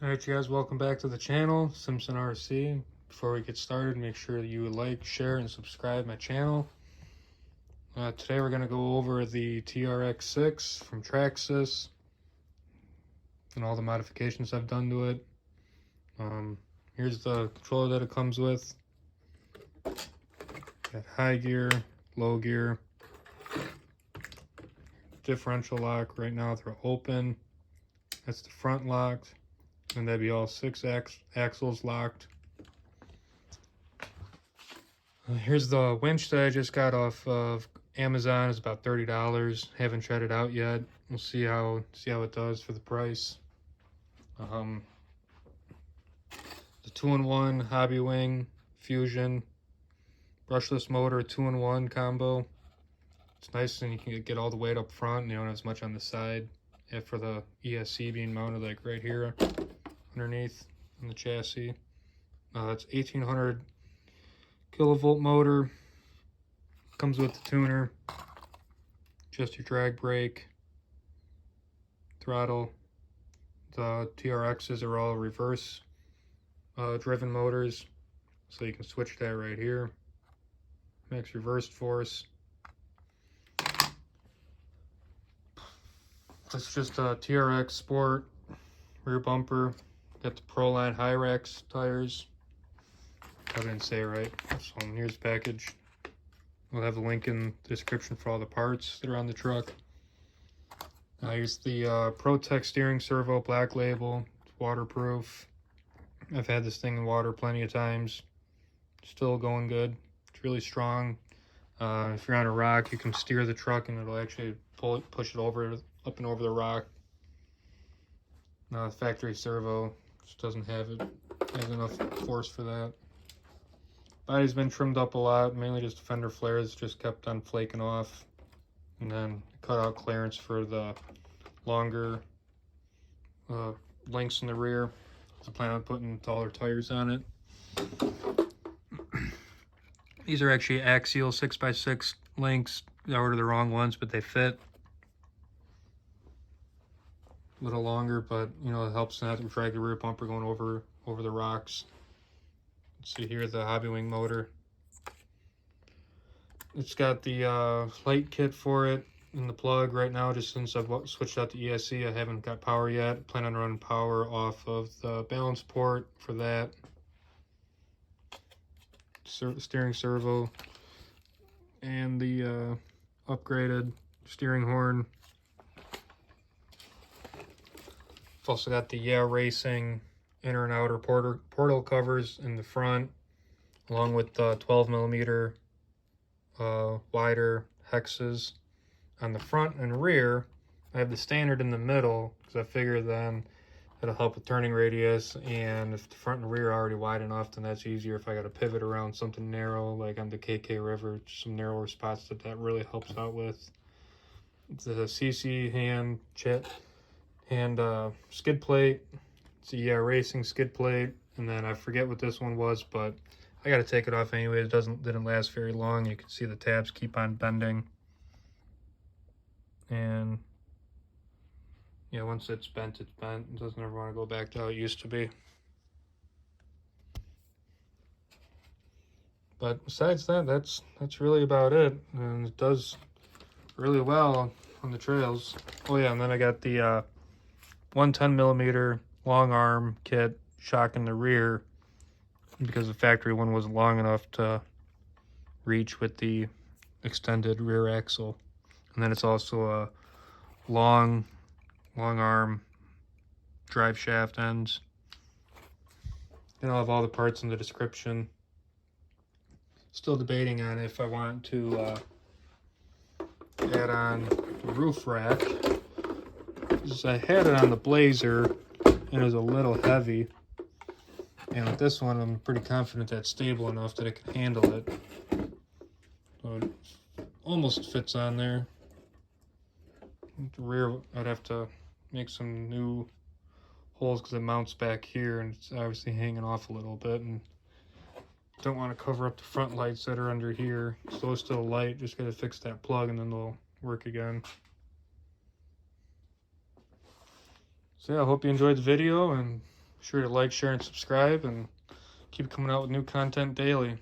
Alright, you guys, welcome back to the channel, Simpson RC. Before we get started, make sure that you like, share, and subscribe my channel. Today we're going to go over the TRX6 from Traxxas and all the modifications I've done to it. Here's the controller that it comes with. Got high gear, low gear, differential lock. Right now they're open. That's the front locked. And that'd be all 6 axles locked. Here's the winch that I just got off of Amazon. It's about $30. Haven't tried it out yet. We'll see how it does for the price. The 2-in-1 Hobbywing Fusion brushless motor 2-in-1 combo. It's nice, and you can get all the weight up front and you don't have as much on the side. And for the ESC being mounted like right here underneath on the chassis. It's 1800 kilovolt motor. Comes with the tuner, just your drag brake, throttle. The TRXs are all reverse driven motors, so you can switch that right here. Max reversed force. That's just a TRX Sport rear bumper. Got the Proline Hyrax tires. I didn't say it right. So here's the package. We'll have a link in the description for all the parts that are on the truck. Here's the ProTek steering servo, black label. It's waterproof. I've had this thing in water plenty of times. Still going good. It's really strong. If you're on a rock, you can steer the truck and it'll actually push it over, up and over the rock. Factory servo just doesn't have enough force for that. Body's been trimmed up a lot, mainly just fender flares, just kept on flaking off. And then cut out clearance for the longer lengths in the rear. I plan on putting taller tires on it. These are actually axial 6x6 lengths. I ordered the wrong ones, but they fit. A little longer, but you know, it helps not to drag the rear bumper going over the rocks. Let's see here, the Hobbywing motor. It's got the light kit for it in the plug right now. Just since I've switched out to ESC, I haven't got power yet. Plan on running power off of the balance port for that. Steering servo and the upgraded steering horn. I've also got the Racing inner and outer portal covers in the front, along with the 12mm wider hexes on the front and rear. I have the standard in the middle because I figure then it'll help with turning radius, and if the front and rear are already wide enough, then that's easier if I got to pivot around something narrow like on the KK River, some narrower spots that really helps out with. The CChand skid plate. It's a Racing skid plate, and then I forget what this one was, but I got to take it off anyway. It didn't last very long. You can see the tabs keep on bending, and yeah, once it's bent, it's bent. It doesn't ever want to go back to how it used to be. But besides that, that's really about it, and it does really well on the trails. Oh yeah, and then I got the 110mm long arm kit shock in the rear, because the factory one wasn't long enough to reach with the extended rear axle. And then it's also a long arm drive shaft ends. And I'll have all the parts in the description. Still debating on if I want to add on the roof rack. I had it on the Blazer and it was a little heavy, and with this one I'm pretty confident that's stable enough that it can handle it. So it almost fits on there. The rear, I'd have to make some new holes because it mounts back here and it's obviously hanging off a little bit, and don't want to cover up the front lights that are under here. So those still light, just gotta fix that plug and then they'll work again. So yeah, I hope you enjoyed the video, and sure to like, share, and subscribe, and keep coming out with new content daily.